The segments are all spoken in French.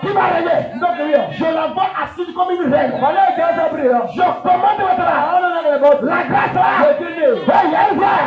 qui va régner. Je la vois assise comme une reine. Je commande maintenant la grâce là. Hey, elle vient.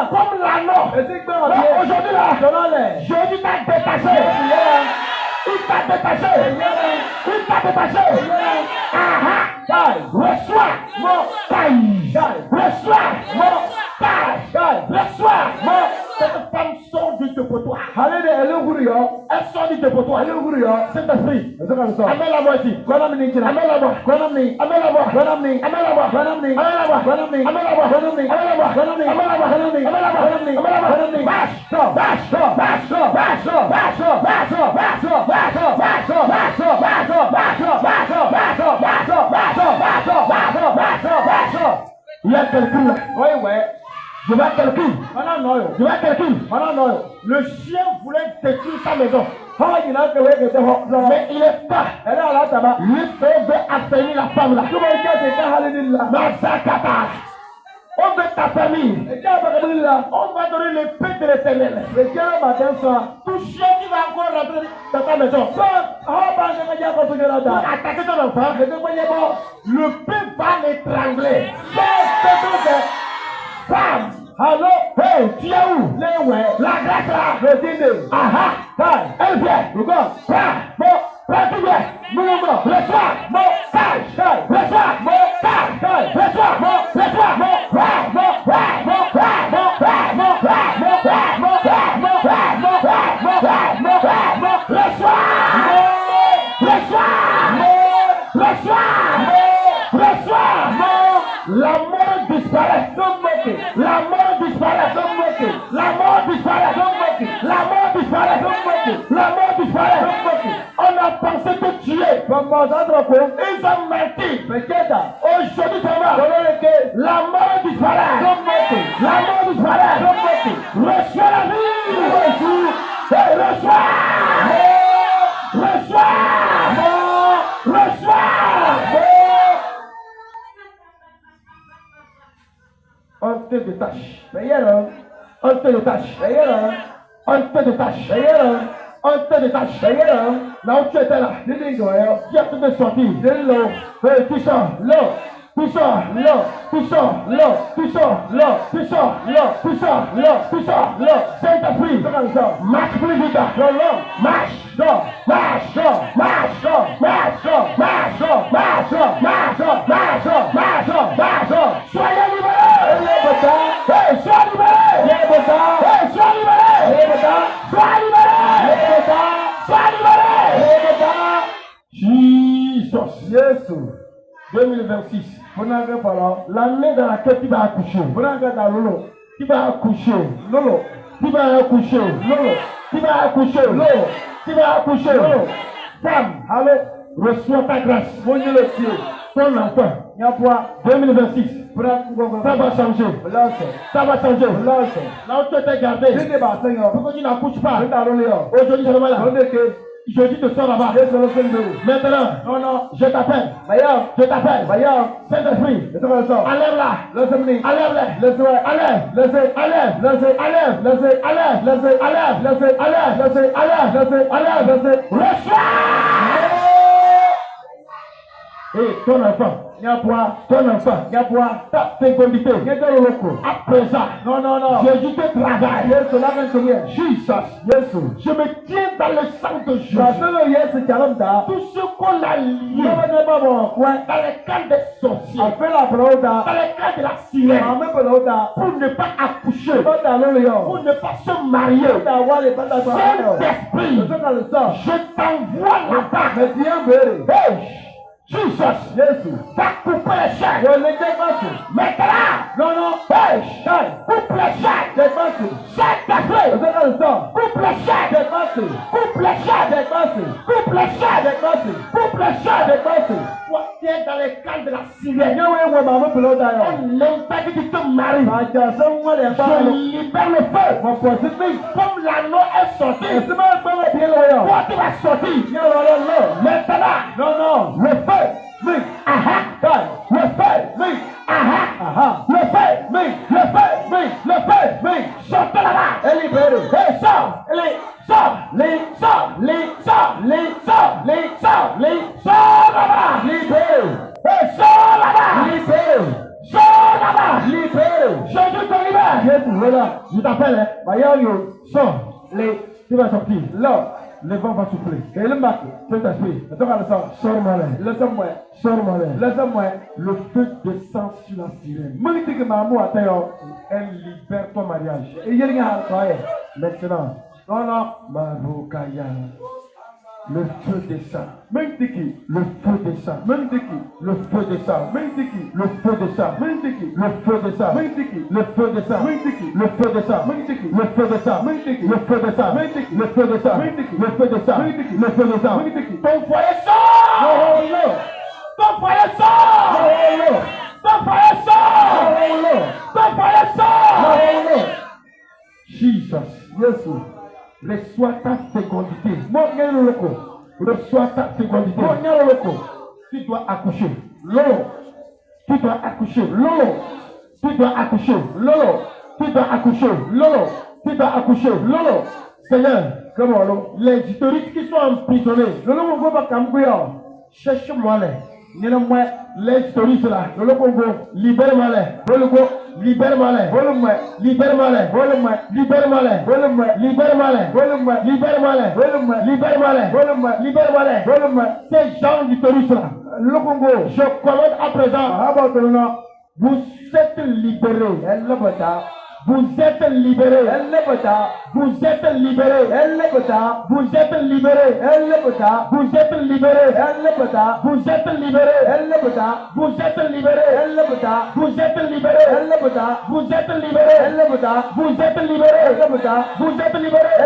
Comme l'anneau. Aujourd'hui là, Jésus t'a détaché. Il t'a détaché. Il t'a détaché. Reçois mon taille. Reçois mon taille. Reçois mon. Cette femme sort du dépotoir. Elle sort du dépotoir. C'est esprit. Amène-la-moi ici. Amène-la-moi. Amène-la-moi. Il y a quelqu'un là. Je vois quelqu'un. Je vois quelqu'un. Le chien voulait détruire sa maison. Mais il est pas. Le feu veut affaiblir la femme là. On veut t'affaiblir. On va donner l'épée de l'Éternel. Tout chien qui va encore rentrer dans ta maison. Pour attaquer ton enfant, le pain va l'étrangler. Femme! Allô? Hey, tu es où? La grâce là! Elle vient! Prends tout bien! Reçois mon sage! Reçois mon sage! Reçois mon la mort disparaît. La mort disparaît. La mort disparaît. La mort disparaît. La mort disparaît. On a pensé te tuer. Ils ont menti. Aujourd'hui ça va. La mort disparaît. La mort disparaît. Reçois la vie. Reçois. On te détache. On te détache. On te détache. On te détache. Là où tu étais là. Qui a tout de sortir. Tu sors. Tu sors. Saint-Esprit. Marche plus vite. Marche. Soyez libérés. Sois libéré. Jesus. 2026. L'année dans laquelle tu vas accoucher. Tu vas accoucher. Femme, allez, reçois ta grâce. Ton enfant. 2026. Ça va changer. Là où tu étais gardé. Pourquoi tu n'accouches pas? Aujourd'hui, c'est là. Je dis te sors là-bas. Maintenant, je t'appelle. Saint-Esprit, enlève-la. Reçois. Et ton enfant, ta fécondité, à présent, Jésus te travaille. Jesus, je me tiens dans le sang de Jésus. Tout ce qu'on a lié dans les camps des sorciers, dans les camps de la sirène, pour ne pas accoucher, pour ne pas se marier. Saint-Esprit, je t'envoie là-bas. Hey, Jesus, va couper les chaînes. Maintenant, coupe les chaînes. Saint-Esprit, coupe les chaînes. Toi, tu es dans les camps femme de la Syrienne. On n'aime pas que tu te maries. Je libère le feu. Comme l'anneau est sorti. Toi tu vas sortir. Maintenant. Le feu. Le feu. Le feu. Sortez là-bas. Sors. Sors là-bas. Sors là-bas. Jésus te libère. Je t'appelle. Sors. Tu vas sortir. Là. Le vent va souffler. Et le marque. Saint-Esprit. Sors-moi. Le feu descend sur la sirène. Elle libère ton mariage. Maintenant. Marokaya. Le feu descend. Le feu descend. Le feu descend. Le feu descend. Le feu descend. Le feu descend. Le feu descend. Le feu descend. Le feu descend. Le feu descend. Le feu descend. Le feu descend. Ton foyer sort. Ton foyer sort. Ton foyer sort. Ton foyer sort. Jesus. Yes. Reçois ta fécondité. Reçois ta fécondité. Tu dois accoucher. Tu dois accoucher. Tu dois accoucher. Tu dois accoucher. Tu dois accoucher. Seigneur, les utérus qui sont emprisonnés, cherche-moi les utérus là. Libère-moi les. Libère-moi les. Libère-moi les. Libère-moi les. Libère-moi les. Libère-moi les. Libère-moi les. Libère-moi les. Ces gens d'utérus là. Je commande à présent. Vous êtes libérés. Vous êtes libérés. Vous êtes libérés. Vous êtes libérés. Vous êtes libérés. Vous êtes libérés. Vous êtes libérés. Vous êtes libérés. Vous êtes libérés. Vous êtes libérés. Vous êtes libérés.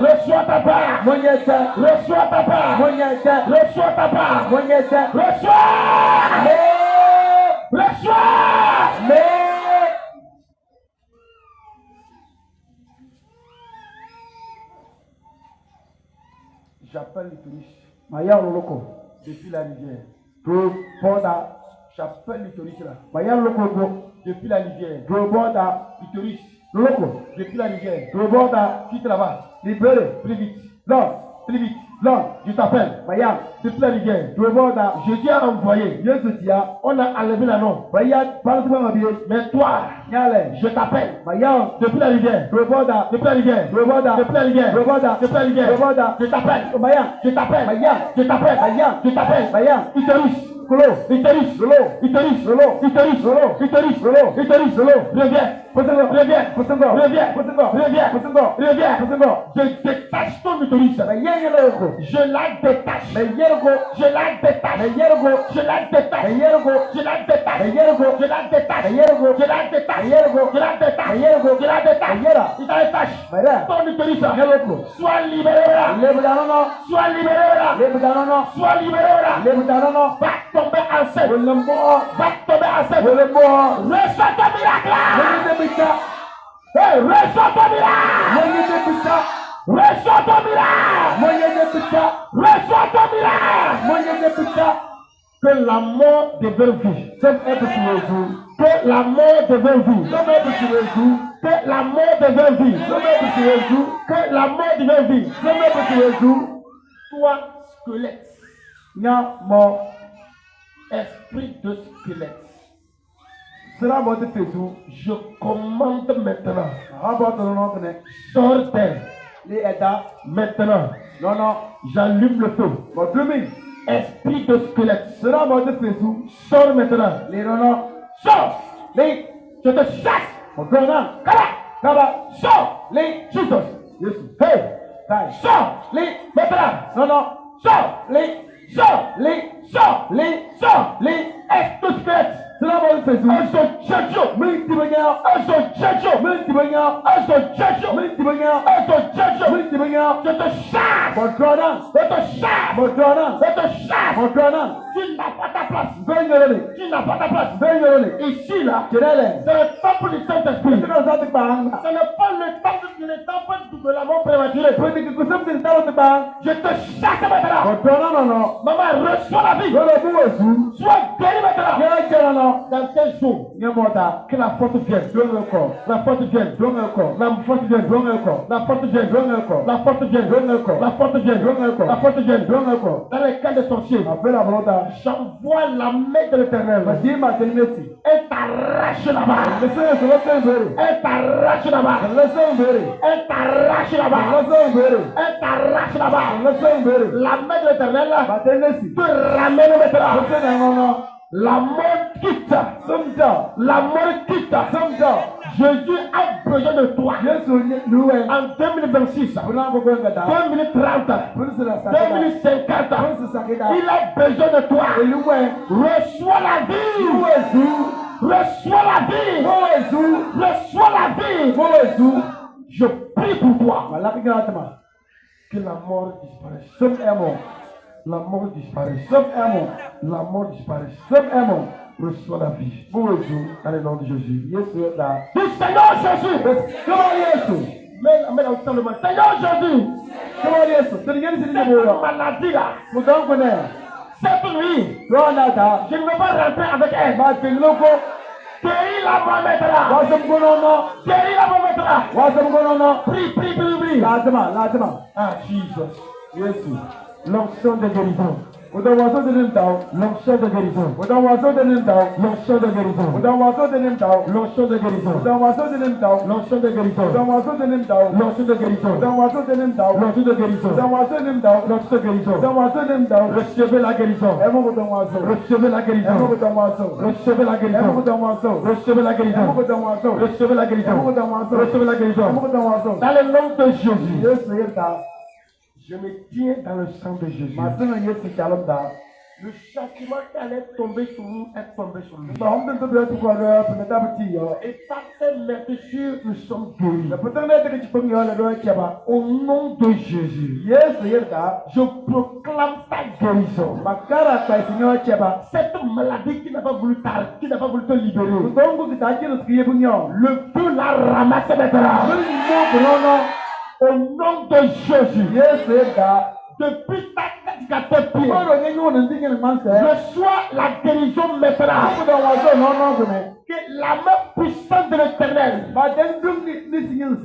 Reçois ta part. Reçois ta part. Reçois ta part. Reçois. Reçois. J'appelle les touristes. Depuis la rivière. J'appelle les touristes là. Depuis la rivière. Les touristes. Depuis la rivière. Quitte là-bas. Libéré. Plus vite. Plus vite. Je t'appelle. Depuis la rivière. Jésus a envoyé. On a enlevé la nom. Mais toi, je t'appelle. Depuis la rivière. Depuis la rivière. Depuis la rivière. Depuis la rivière. Je t'appelle. Je t'appelle. Je t'appelle. Je t'appelle. Utérus. Utérus. Reviens. Je détache ton utérus. Je la détache. Je la détache. Je la détache. Je la détache. Je la détache. Je la détache. Je la détache. Je la détache. Il détache. Ton utérus. Sois libéré là. Sois libéré là. Sois libéré là. Va tomber enceinte. Va tomber enceinte. Reçois ton miracle là. Hey, reçois ton miracle. Reçois ton miracle. Reçois ton miracle. Que la mort devienne vie. Que la mort devienne vie. Que la mort devienne vie. Que la mort devienne vie. Toi, squelette. Mon esprit de squelette. Je commande maintenant. Sors d'elle. Maintenant. J'allume le feu. Esprit de squelette. Sors maintenant. Sors. Je te chasse. Sors. Jesus. Hey. Sors. Maintenant. Sors. Sors. Esprit de squelette. Tu n'as pas ta place. Tu n'as pas ta place. Ici, là, c'est le temple du Saint-Esprit. Ce n'est pas le temple de la mort prématurée. Je te chasse maintenant. Maman, reçois la vie. Sois guéri maintenant. Dans tes jours, que la force vienne. La force vienne. La force vienne. La force vienne. La force vienne. La force vienne. La force vienne. Dans les cas de sorciers, j'envoie la main de l'Éternel. Elle t'arrache là-bas. Elle t'arrache là-bas. Elle t'arrache là-bas. Elle t'arrache là-bas. La main de l'Éternel te ramène maintenant. La mort quitte. La mort quitte. Jésus a besoin de toi. En 2026, 2030, 2050, il a besoin de toi. Reçois la vie. Reçois la vie. Reçois la vie. Je prie pour toi. Que la mort disparaisse. La mort disparaisse. La mort disparaisse. Reçois la vie. Dans le nom de Jésus. Du Seigneur Jésus. Mais Seigneur Jésus. Cette maladie là. Cette nuit. Je ne veux pas rentrer avec elle. Guéris la main maintenant. Guéris la main maintenant. Prie. Ah, Jesus. L'onction de guérison. L'onction de guérison. L'onction de guérison. L'onction de guérison. L'onction de guérison. L'onction de guérison. L'onction de guérison. L'onction de guérison. L'onction de guérison. L'onction de guérison. L'onction de guérison. Recevez la guérison. Recevez la guérison. Recevez la guérison. Recevez la guérison. Recevez la guérison. Recevez la guérison. Dans le nom de Jésus. Je me tiens dans le sang de Jésus. Le châtiment qui allait tomber sur nous est tombé sur nous. Et par ces meurtrissures, nous sommes guéris. Au nom de Jésus, je proclame ta guérison. Cette maladie qui n'a pas voulu te libérer, le feu la ramasse maintenant. Au nom de Jésus, depuis ta tête à tes pieds, reçois la guérison maintenant. Que la main puissante de l'Éternel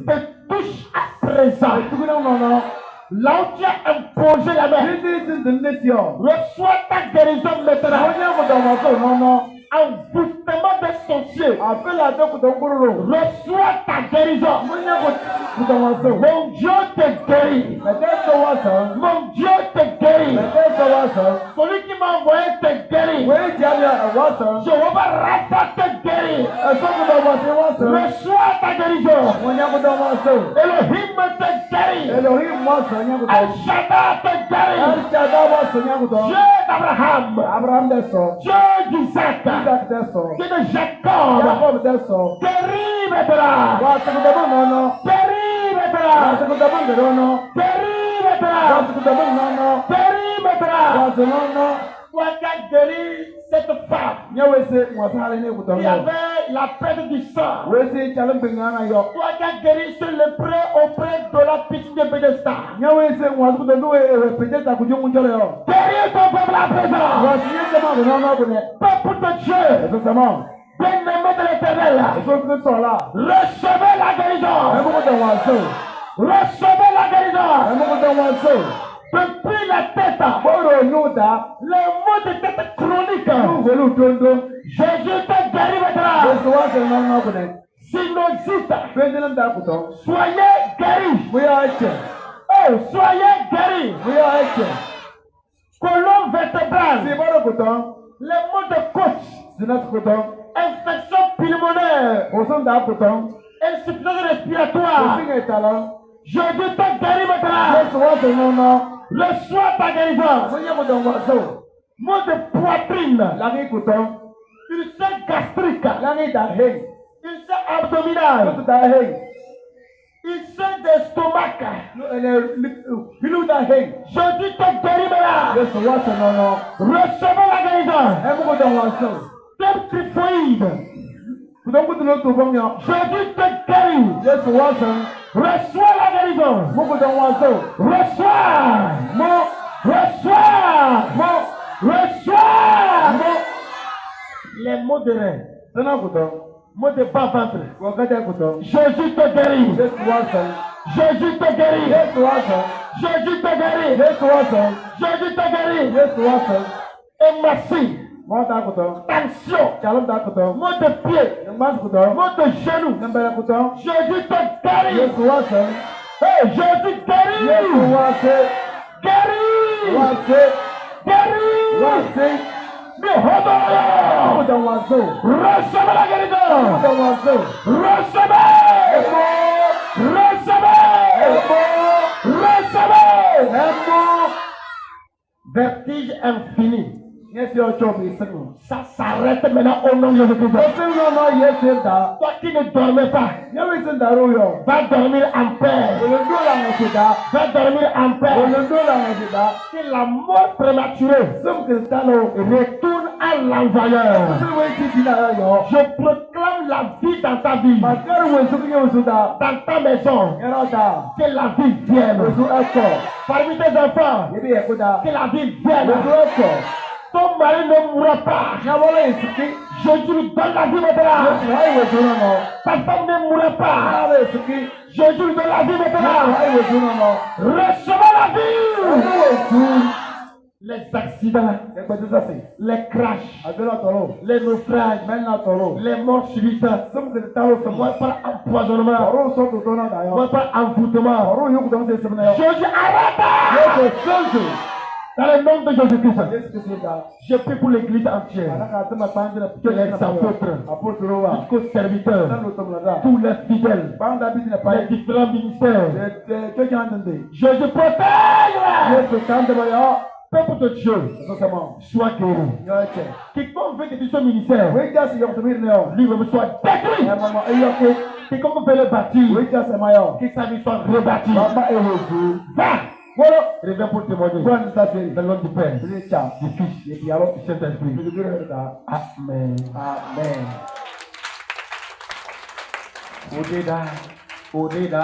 te touche à présent. Là où tu as imposé la main, reçois ta guérison maintenant. Envoûtement des sorciers, reçois ta guérison. Mon Dieu te guérit. Mon Dieu te guérit. Celui qui m'a envoyé te guérit. Jéhovah Rapha te guérit. Reçois ta guérison. Elohim te guérit. El Shaddai te guérit. Dieu d'Abraham, Dieu d'Isaac, Dieu de Jacob, guéris maintenant. Guéris maintenant. Toi qui as guéri cette femme qui avait la perte du sang. Toi qui as guéri ce lépreux auprès de la piscine de Bethesda. Guéris ton peuple à présent. Peuple de Dieu. Bien-aimé de l'Éternel. Recevez la guérison. Recevez la guérison. Depuis la tête, les maux de tête chroniques, Jésus te guérit maintenant. Sinusite, soyez guéris. Oh, soyez guéris. Colonne vertébrale, les maux de côte, infection pulmonaire, insuffisance respiratoire. Jésus te guérit maintenant. Reçois ta guérison. Maux de poitrine, ulcère gastrique, ulcère abdominal, ulcère d'estomac. Pilu da hei. Jésus te guérit maintenant. Yesu wasa nono. Recevez la guérison. Emu da wasa. C'est typhoïde. Kudangu tuno tubong ya. Jésus te guérit. Yesu wasa. Reçois la guérison. Mugu da wasa. Reçois. Reçois. Reçois. Les mots de rein. Sana kudo. Mots de bas-ventre. Wakata kudo. Jésus te guérit. Yesu wasa. Jésus te guérit. Yesu wasa. Jésus te guérit. Yesu wasa. Jésus te guérit. Yesu wasa. Et merci. Mota kudo. Tension. Chalom da kudo. Mot de pied. Nambas kudo. Mot de genou. Nambara kudo. Jésus te guérit. Yesu wasa. Hey, Jésus guérit. Yesu wasa. Guérit. Wasa. Guérit. Wasa. Recevez la guérison. Recevez. Vertige infini. Ça s'arrête maintenant au nom de Jésus-Christ. Toi qui ne dormais pas, va dormir en paix. Va dormir en paix. Que la mort prématurée retourne à l'envoyeur. Je proclame la vie dans ta vie, dans ta maison. Que la vie vienne. Parmi tes enfants, que la vie vienne. Ton mari ne mourra pas. Jésus lui donne la vie maintenant. Ta femme ne mourra pas. Jésus lui donne la vie maintenant. Recevez la vie. Les accidents, les crashs, les naufrages, les morts subites, moi par empoisonnement, moi par envoûtement. Jésus arrête. Dans le nom de Jésus-Christ, je prie pour l'église entière, que les apôtres, jusqu'aux serviteurs, tous les fidèles, les différents ministères, Jésus protège. Peuple de Dieu, sois guéri. Quiconque veut que ce ministère, lui-même soit détruit. Quiconque veut le bâtir, que sa vie soit rebâtie. Va! Voilà, reviens pour témoigner. Dans le nom du Père, du Fils, du Saint-Esprit. Amen. Amen. Odeda.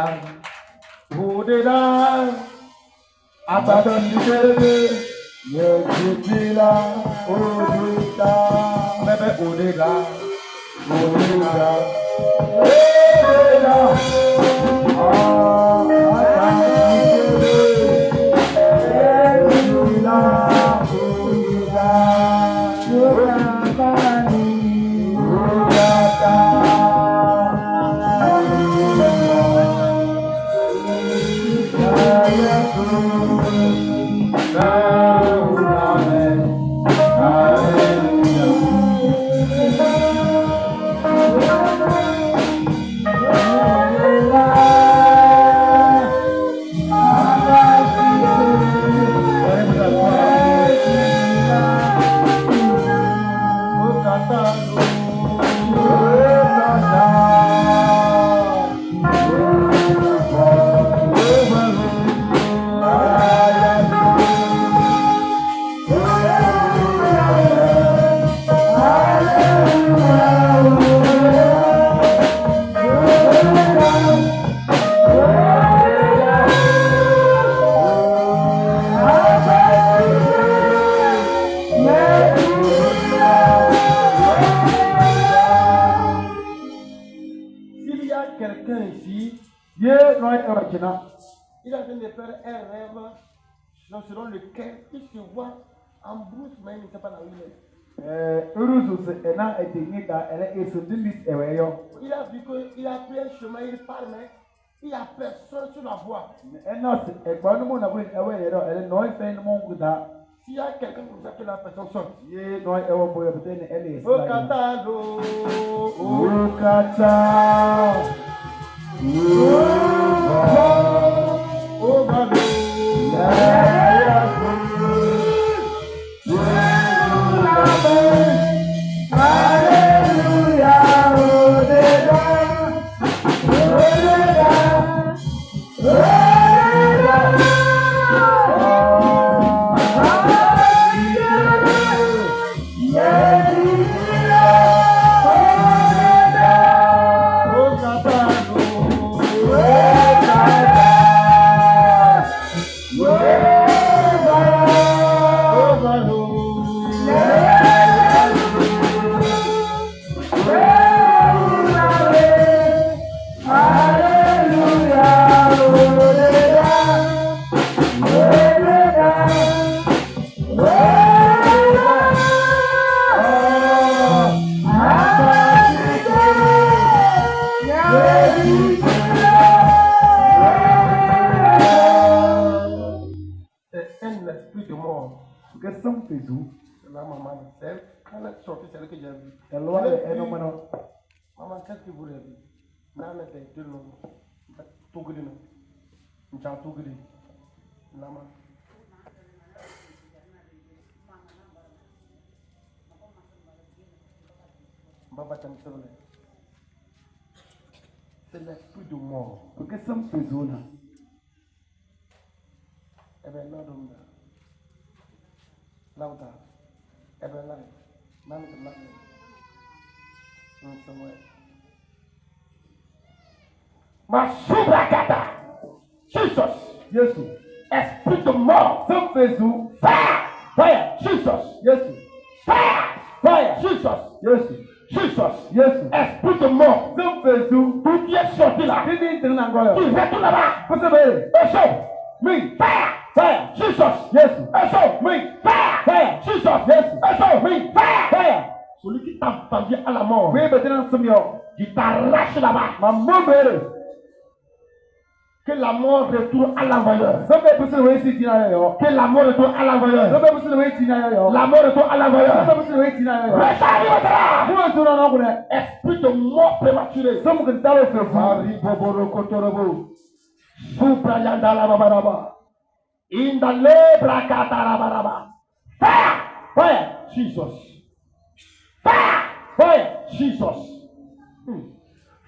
Abadan dikere. Yejitila. Odeda. Bébé Odeda. Odeda. Il a besoin de faire un rêve selon lequel il se voit en brousse, mais il ne sait pas là où il est. Il a vu qu'il a pris un chemin, il part, mais il n'y a personne sur la voie. S'il y a quelqu'un comme ça, que la personne sorte. c'est quand elle est sortie, c'est elle que j'ai vu. Eloa le enomono. Maman, qu'est-ce que vous avez vu? Nana était de l'eau. Tout gris. Nous avons tout gris. Maman. C'est l'esprit de mort. Porque são pessoas. Eh bien, non, non. Là où t'as. Eh bien, là. Même que là. Non, c'est vrai. Ma soubrakata. Jesus. Jesus. Esprit de mort. São pessoas. Fire. Fire. Jesus. Jesus. Fire. Fire. Jesus. Jesus. Jesus. Jesus. Esprit de mort. São pessoas. Tout qui est sorti là. Quem tem entrando agora? Qui retourne là-bas. Você vê? Et chaud. Me. Fire. Fire. Jesus. Jesus. Et chaud. Me. Fire. Fire. Jesus. Yes. Et chaud. Me. Fire. Fire. Celui qui t'a vendu à la mort. Vem bater na sumio. Qui t'arrache là-bas. Mambo bere. Que la mort retourne à l'envoyeur. Sabe você vai se tirar yo. Que la mort retourne à l'envoyeur. Sabe você vai tirar yo. La mort retourne à l'envoyeur. Sabe você vai tirar yo. Resta. Moi tu não connais. Esprit de mort prématuré. Somos que tá o fefo. Mari boboro kotorobo. Supra yanda la babaraba. Inda lebra katarabaraba. Fire! Fire! Jesus. Fire! Fire! Jesus.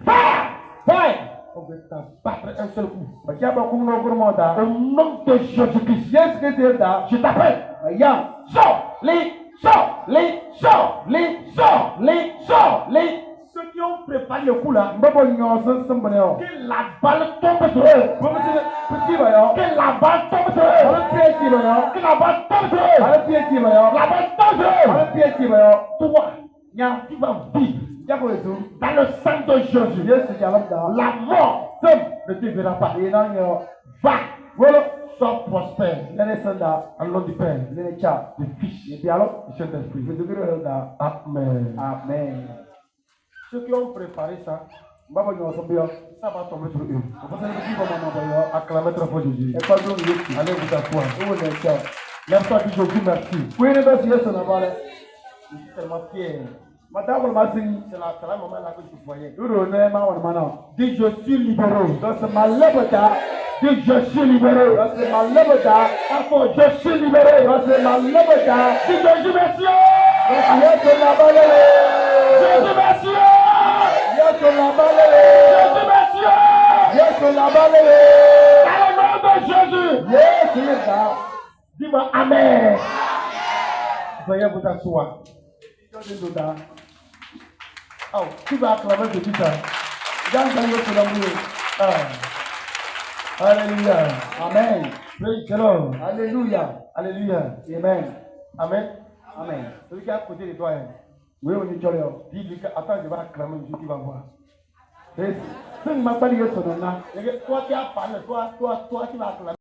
Fire! Fire! On va t'abattre un seul coup. Porque a boca não comanda. Au nom de Jésus-Christ. Jesus que te dá. Je t'appelle. Ya. Sors! Ceux qui ont préparé le coup là. Mbabo nyoso sambane. Que la balle tombe sur eux. Petit ba yo. Que la balle tombe sur eux. Ala pieti ba yo. Que la balle tombe sur eux. Ala pieti ba yo. La balle tombe sur eux. Ala pieti ba yo. Toi, tu vas vivre Yako ezu. dans le sang de Jésus. Yesu jalada. La mort seule ne te verra pas. Ina yo. Va, Wolo. sois prospère. Nene sanda. En nom du Père, Nene cha. du Fils Ye bialo. et du Saint-Esprit. Vedugiro da. Amen. Amen. Ceux qui ont préparé ça, Mbabo nyoso bio. ça va tomber sur eux. Parce que tu vas m'en yo. Acclamez très fort Jésus. E quando Yesu. Allez vous asseoir. Uwo ne cha. Lève-toi, dis Jésus merci. Kwene ba Yesu na bale. Je suis tellement fier. Mata ko masini. C'est la moment là que je voyais. Duro ne ma wana mana. Dis je suis libéré. Dosa malebota. Dis je suis libéré. Dosa malebota. Afo, je suis libéré. Dosa malebota. Dis Jésus merci. Yesu na bale. Jésus merci. Yesu na bale. Jésus merci. Yesu na bale. Dans le nom de Jésus. Yesu na. Dis-moi Amen. Veuillez vous asseoir. Yesu na. Oh, tu vas acclamer Jésus ça. Janga Yesu na mu. Alléluia. Amen. Praise the Lord. Alléluia. Alléluia. Amen. Amen. Amen. Celui qui est à côté de toi, Oui, on est jolio. dis-lui que attends, je vais acclamer Jésus, tu vas voir. Yesu. Sing ma bali Yesu na. Toi qui as parlé, toi qui vas acclamer.